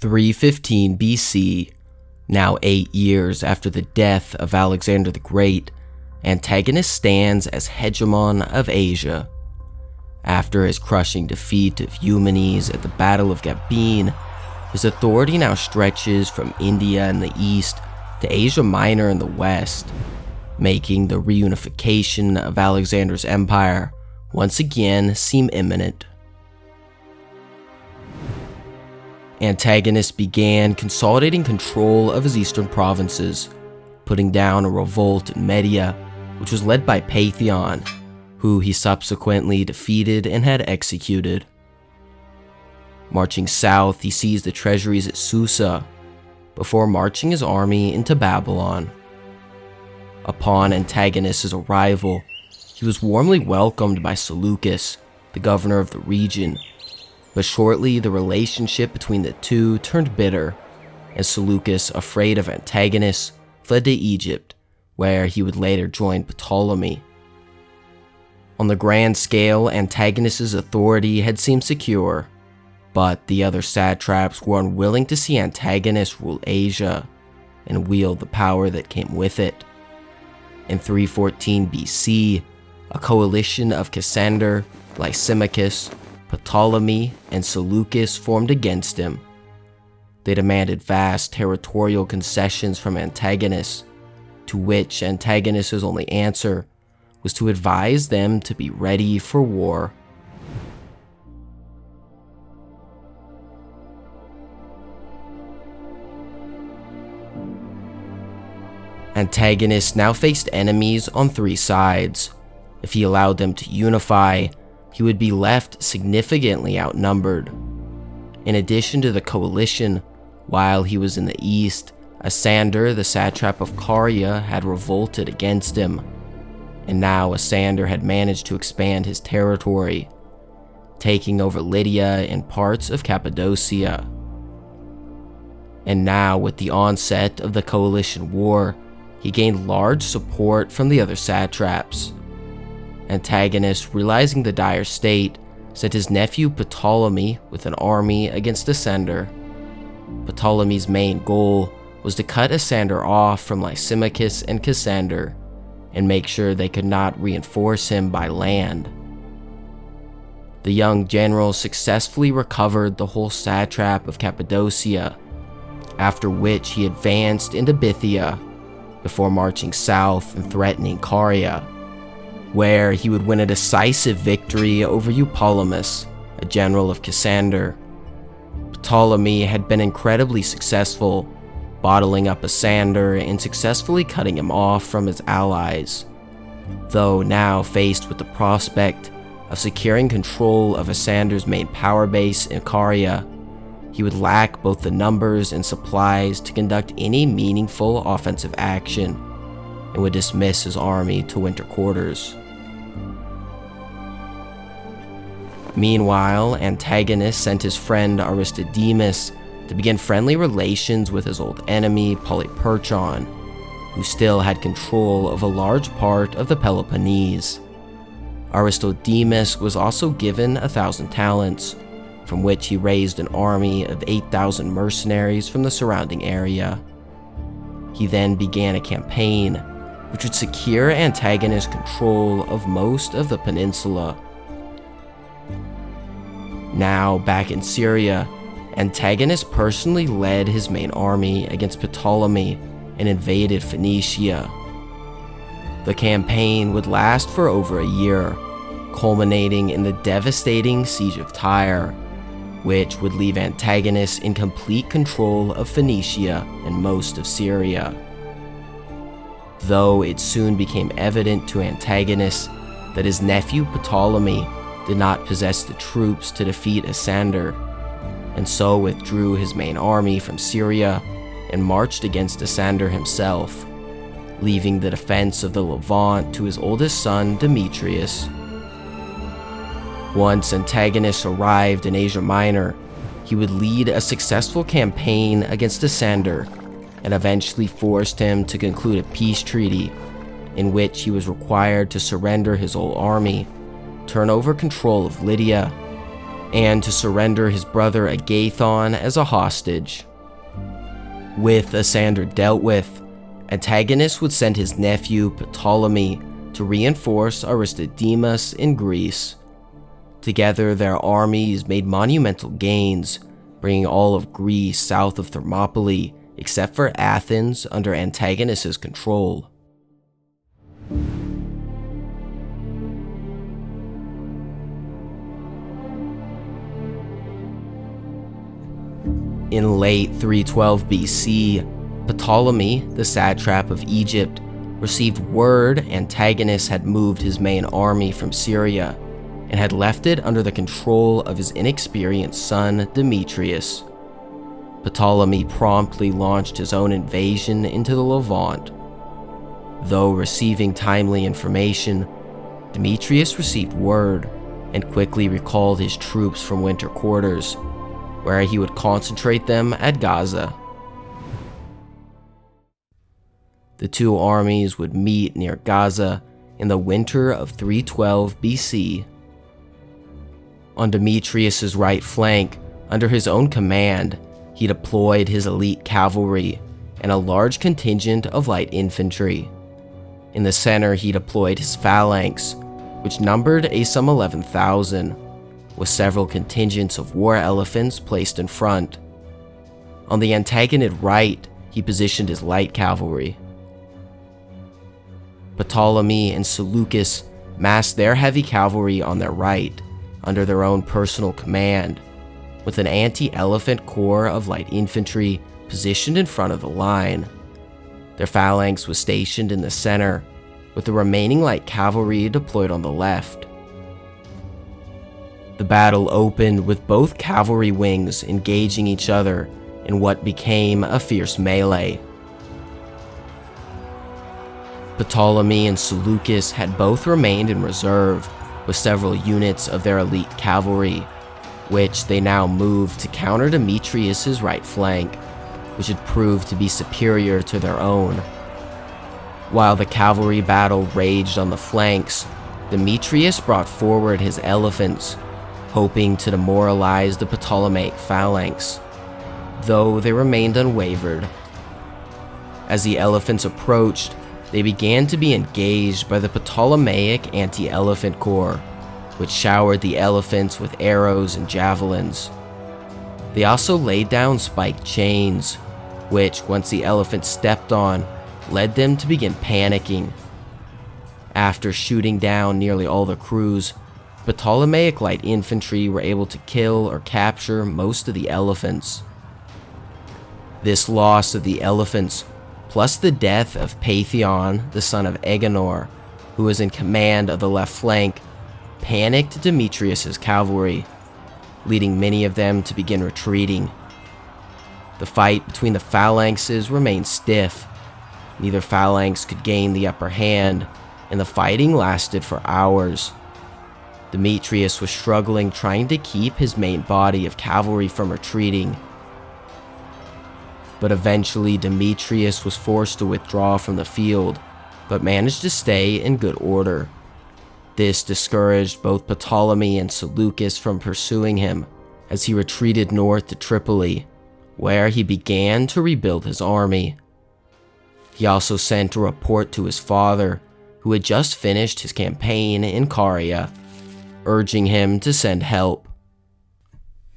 315 BC, now 8 years after the death of Alexander the Great, Antigonus stands as hegemon of Asia. After his crushing defeat of Eumenes at the Battle of Gabene, his authority now stretches from India in the east to Asia Minor in the west, making the reunification of Alexander's empire once again seem imminent. Antigonus began consolidating control of his eastern provinces, putting down a revolt in Media, which was led by Paetheon, who he subsequently defeated and had executed. Marching south, he seized the treasuries at Susa, before marching his army into Babylon. Upon Antigonus's arrival, he was warmly welcomed by Seleucus, the governor of the region, but shortly the relationship between the two turned bitter, and Seleucus, afraid of Antigonus, fled to Egypt, where he would later join Ptolemy. On the grand scale, Antigonus's authority had seemed secure, but the other satraps were unwilling to see Antigonus rule Asia and wield the power that came with it. In 314 BC, a coalition of Cassander, Lysimachus, Ptolemy, and Seleucus formed against him. They demanded vast territorial concessions from Antigonus, to which Antigonus's only answer was to advise them to be ready for war. Antigonus now faced enemies on three sides. If he allowed them to unify, he would be left significantly outnumbered. In addition to the coalition, while he was in the east, Cassander, the satrap of Caria, had revolted against him, and now Cassander had managed to expand his territory, taking over Lydia and parts of Cappadocia. And now, with the onset of the coalition war, he gained large support from the other satraps. Antigonus, realizing the dire state, sent his nephew Ptolemy with an army against Cassander. Ptolemy's main goal was to cut Cassander off from Lysimachus and Cassander, and make sure they could not reinforce him by land. The young general successfully recovered the whole satrap of Cappadocia, after which he advanced into Bithynia, before marching south and threatening Caria, where he would win a decisive victory over Eupolemus, a general of Cassander. Ptolemy had been incredibly successful, bottling up Cassander and successfully cutting him off from his allies, though now faced with the prospect of securing control of Cassander's main power base in Caria, he would lack both the numbers and supplies to conduct any meaningful offensive action, and would dismiss his army to winter quarters. Meanwhile, Antigonus sent his friend Aristodemus to begin friendly relations with his old enemy Polyperchon, who still had control of a large part of the Peloponnese. Aristodemus was also given 1,000 talents, from which he raised an army of 8,000 mercenaries from the surrounding area. He then began a campaign which would secure Antigonus control of most of the peninsula. Now back in Syria, Antigonus personally led his main army against Ptolemy and invaded Phoenicia. The campaign would last for over a year, culminating in the devastating siege of Tyre, which would leave Antigonus in complete control of Phoenicia and most of Syria. Though it soon became evident to Antigonus that his nephew Ptolemy did not possess the troops to defeat Cassander, and so withdrew his main army from Syria and marched against Cassander himself, leaving the defense of the Levant to his oldest son Demetrius. Once Antigonus arrived in Asia Minor, he would lead a successful campaign against Cassander and eventually forced him to conclude a peace treaty in which he was required to surrender his whole army, turn over control of Lydia, and to surrender his brother Agathon as a hostage. With Cassander dealt with, Antigonus would send his nephew Ptolemy to reinforce Aristodemus in Greece. Together, their armies made monumental gains, bringing all of Greece south of Thermopylae, except for Athens, under Antigonus's control. In late 312 BC, Ptolemy, the satrap of Egypt, received word Antigonus had moved his main army from Syria and had left it under the control of his inexperienced son Demetrius. Ptolemy promptly launched his own invasion into the Levant. Though receiving timely information, Demetrius received word and quickly recalled his troops from winter quarters, where he would concentrate them at Gaza. The two armies would meet near Gaza in the winter of 312 BC. On Demetrius's right flank, under his own command, he deployed his elite cavalry and a large contingent of light infantry. In the center, he deployed his phalanx, which numbered some 11,000, with several contingents of war elephants placed in front. On the Antigonid right, he positioned his light cavalry. Ptolemy and Seleucus massed their heavy cavalry on their right, under their own personal command, with an anti-elephant corps of light infantry positioned in front of the line. Their phalanx was stationed in the center, with the remaining light cavalry deployed on the left. The battle opened with both cavalry wings engaging each other in what became a fierce melee. Ptolemy and Seleucus had both remained in reserve with several units of their elite cavalry, which they now moved to counter Demetrius's right flank, which had proved to be superior to their own. While the cavalry battle raged on the flanks, Demetrius brought forward his elephants, hoping to demoralize the Ptolemaic phalanx, though they remained unwavered. As the elephants approached, they began to be engaged by the Ptolemaic anti-elephant corps, which showered the elephants with arrows and javelins. They also laid down spiked chains, which, once the elephants stepped on, led them to begin panicking. After shooting down nearly all the crews, Ptolemaic light infantry were able to kill or capture most of the elephants. This loss of the elephants, plus the death of Paetheon, the son of Agenor, who was in command of the left flank, panicked Demetrius's cavalry, leading many of them to begin retreating. The fight between the phalanxes remained stiff. Neither phalanx could gain the upper hand, and the fighting lasted for hours. Demetrius was struggling trying to keep his main body of cavalry from retreating. But eventually Demetrius was forced to withdraw from the field, but managed to stay in good order. This discouraged both Ptolemy and Seleucus from pursuing him, as he retreated north to Tripoli, where he began to rebuild his army. He also sent a report to his father, who had just finished his campaign in Caria, urging him to send help.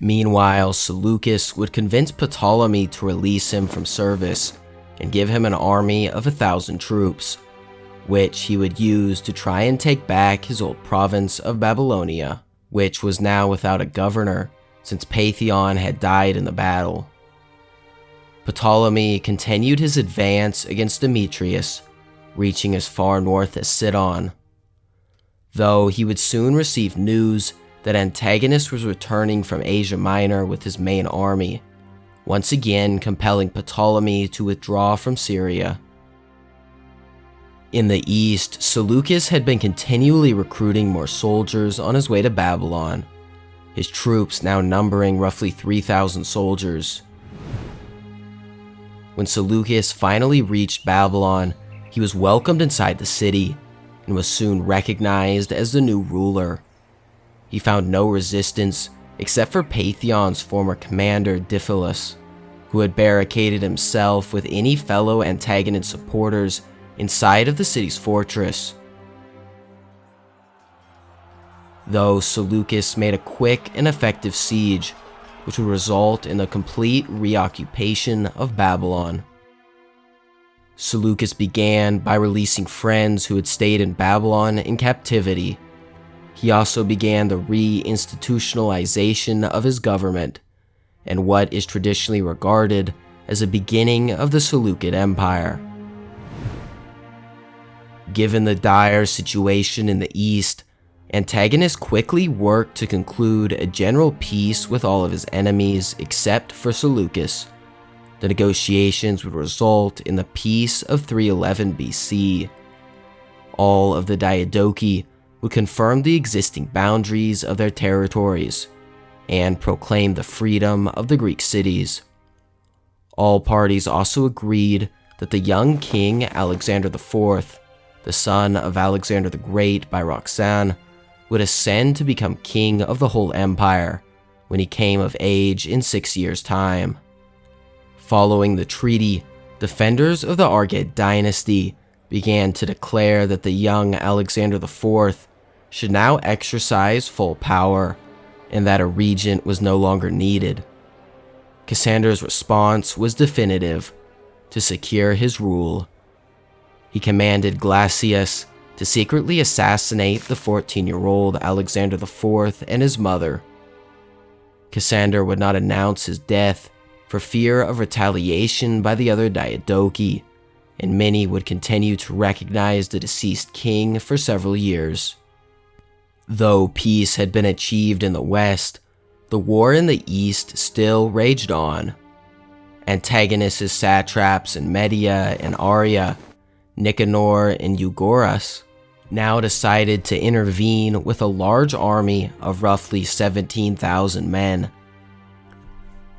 Meanwhile, Seleucus would convince Ptolemy to release him from service and give him an army of 1,000 troops, which he would use to try and take back his old province of Babylonia, which was now without a governor since Paetheon had died in the battle. Ptolemy continued his advance against Demetrius, reaching as far north as Sidon. Though he would soon receive news that Antigonus was returning from Asia Minor with his main army, once again compelling Ptolemy to withdraw from Syria. In the east, Seleucus had been continually recruiting more soldiers on his way to Babylon, his troops now numbering roughly 3,000 soldiers. When Seleucus finally reached Babylon, he was welcomed inside the city and was soon recognized as the new ruler. He found no resistance except for Paithion's former commander Diphilus, who had barricaded himself with any fellow Antigonid supporters inside of the city's fortress. Though Seleucus made a quick and effective siege, which would result in the complete reoccupation of Babylon. Seleucus began by releasing friends who had stayed in Babylon in captivity. He also began the re-institutionalization of his government, and what is traditionally regarded as the beginning of the Seleucid Empire. Given the dire situation in the east, Antigonus quickly worked to conclude a general peace with all of his enemies except for Seleucus. The negotiations would result in the Peace of 311 BC. All of the Diadochi would confirm the existing boundaries of their territories and proclaim the freedom of the Greek cities. All parties also agreed that the young king Alexander IV, the son of Alexander the Great by Roxanne, would ascend to become king of the whole empire when he came of age in 6 years' time. Following the treaty, defenders of the Argead dynasty began to declare that the young Alexander IV should now exercise full power, and that a regent was no longer needed. Cassander's response was definitive: to secure his rule. He commanded Glacius to secretly assassinate the 14-year-old Alexander IV and his mother. Cassander would not announce his death for fear of retaliation by the other Diadochi, and many would continue to recognize the deceased king for several years. Though peace had been achieved in the west, the war in the east still raged on. Antigonus's satraps in Media and Aria, Nicanor and Eugoras, now decided to intervene with a large army of roughly 17,000 men.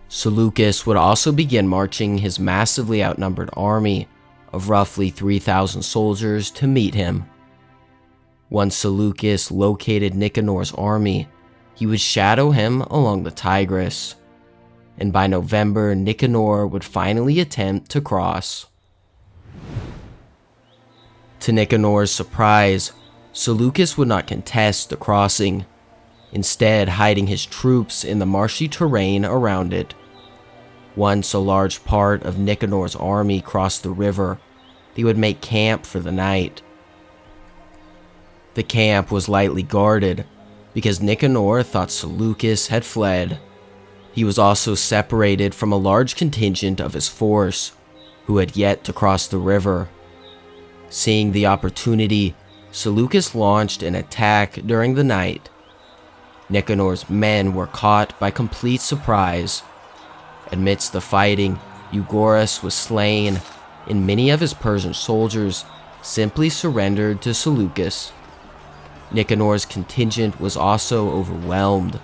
Seleucus would also begin marching his massively outnumbered army of roughly 3,000 soldiers to meet him. Once Seleucus located Nicanor's army, he would shadow him along the Tigris, and by November, Nicanor would finally attempt to cross. To Nicanor's surprise, Seleucus would not contest the crossing, instead hiding his troops in the marshy terrain around it. Once a large part of Nicanor's army crossed the river, they would make camp for the night. The camp was lightly guarded because Nicanor thought Seleucus had fled. He was also separated from a large contingent of his force, who had yet to cross the river. Seeing the opportunity, Seleucus launched an attack during the night. Nicanor's men were caught by complete surprise. Amidst the fighting, Eugoras was slain, and many of his Persian soldiers simply surrendered to Seleucus. Nicanor's contingent was also overwhelmed.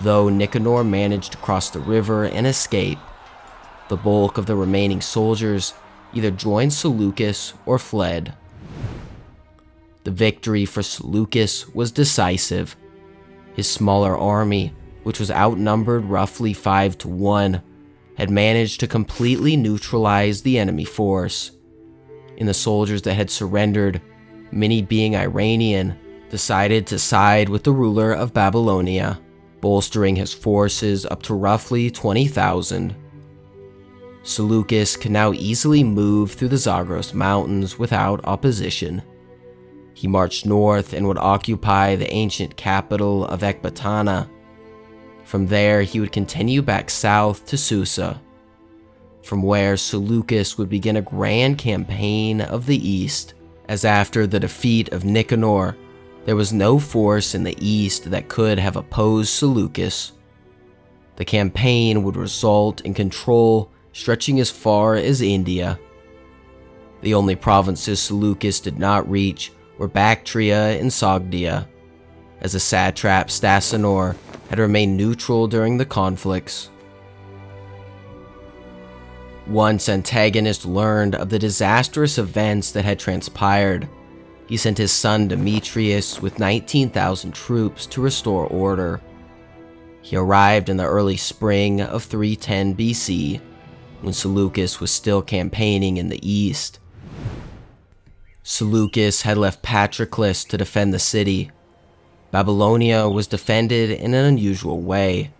Though Nicanor managed to cross the river and escape, the bulk of the remaining soldiers either joined Seleucus or fled. The victory for Seleucus was decisive. His smaller army, which was outnumbered roughly 5-1, had managed to completely neutralize the enemy force. And the soldiers that had surrendered, many being Iranian, decided to side with the ruler of Babylonia, bolstering his forces up to roughly 20,000. Seleucus could now easily move through the Zagros Mountains without opposition. He marched north and would occupy the ancient capital of Ecbatana. From there, he would continue back south to Susa, from where Seleucus would begin a grand campaign of the east, as after the defeat of Nicanor, there was no force in the east that could have opposed Seleucus. The campaign would result in control stretching as far as India. The only provinces Seleucus did not reach were Bactria and Sogdia, as the satrap Stasanor had remained neutral during the conflicts. Once Antigonus learned of the disastrous events that had transpired, he sent his son Demetrius with 19,000 troops to restore order. He arrived in the early spring of 310 BC, when Seleucus was still campaigning in the east. Seleucus had left Patroclus to defend the city. Babylonia was defended in an unusual way.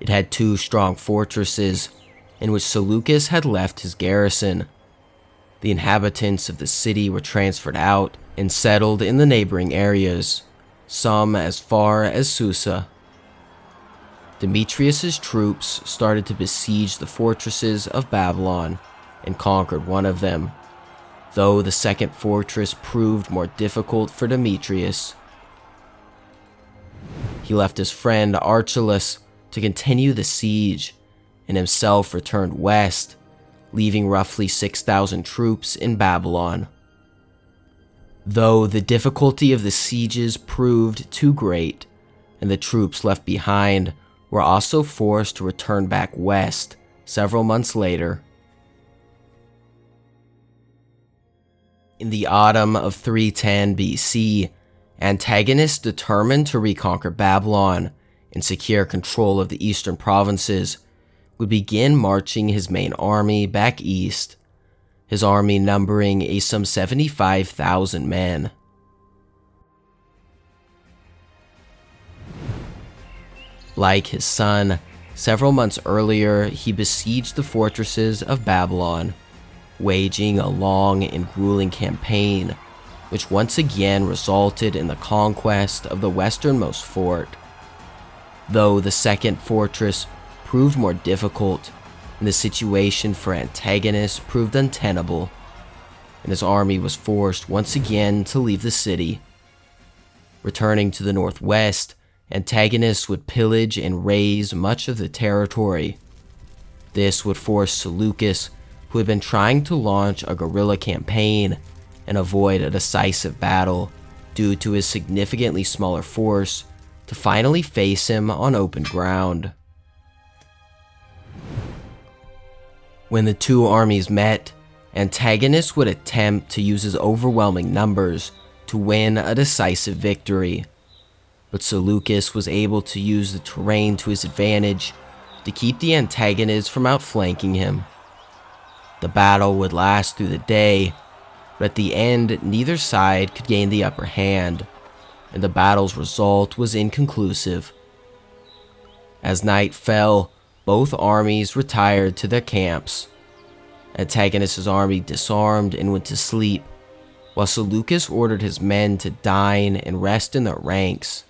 It had two strong fortresses, in which Seleucus had left his garrison. The inhabitants of the city were transferred out and settled in the neighboring areas, some as far as Susa. Demetrius's troops started to besiege the fortresses of Babylon and conquered one of them, though the second fortress proved more difficult for Demetrius. He left his friend Archelaus to continue the siege, and himself returned west, leaving roughly 6,000 troops in Babylon. Though the difficulty of the sieges proved too great, and the troops left behind were also forced to return back west several months later. In the autumn of 310 BC, Antigonus determined to reconquer Babylon and secure control of the eastern provinces, would begin marching his main army back east, his army numbering some 75,000 men. Like his son, several months earlier he besieged the fortresses of Babylon, waging a long and grueling campaign, which once again resulted in the conquest of the westernmost fort. Though the second fortress proved more difficult, and the situation for Antigonus proved untenable, and his army was forced once again to leave the city. Returning to the northwest, Antigonus would pillage and raze much of the territory. This would force Seleucus, who had been trying to launch a guerrilla campaign and avoid a decisive battle due to his significantly smaller force, to finally face him on open ground. When the two armies met, Antigonus would attempt to use his overwhelming numbers to win a decisive victory, but Seleucus was able to use the terrain to his advantage to keep the antagonists from outflanking him. The battle would last through the day, but at the end neither side could gain the upper hand, and the battle's result was inconclusive. As night fell, both armies retired to their camps. Antigonus's army disarmed and went to sleep, while Seleucus ordered his men to dine and rest in their ranks.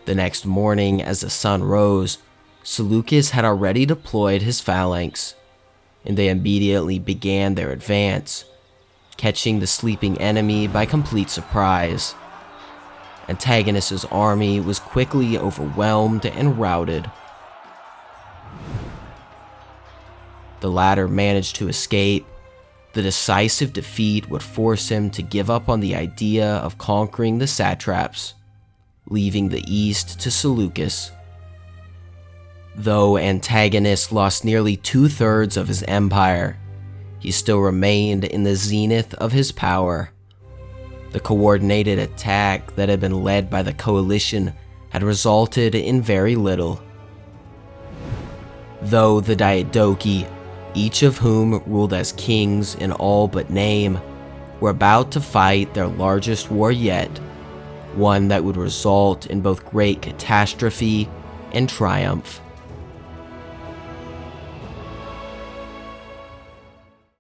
The next morning, as the sun rose, Seleucus had already deployed his phalanx, and they immediately began their advance, catching the sleeping enemy by complete surprise. Antigonus's army was quickly overwhelmed and routed. The latter managed to escape. The decisive defeat would force him to give up on the idea of conquering the satraps, leaving the east to Seleucus. Though Antigonus lost nearly 2/3 of his empire, he still remained in the zenith of his power. The coordinated attack that had been led by the coalition had resulted in very little. Though the Diadochi, each of whom ruled as kings in all but name, were about to fight their largest war yet, one that would result in both great catastrophe and triumph.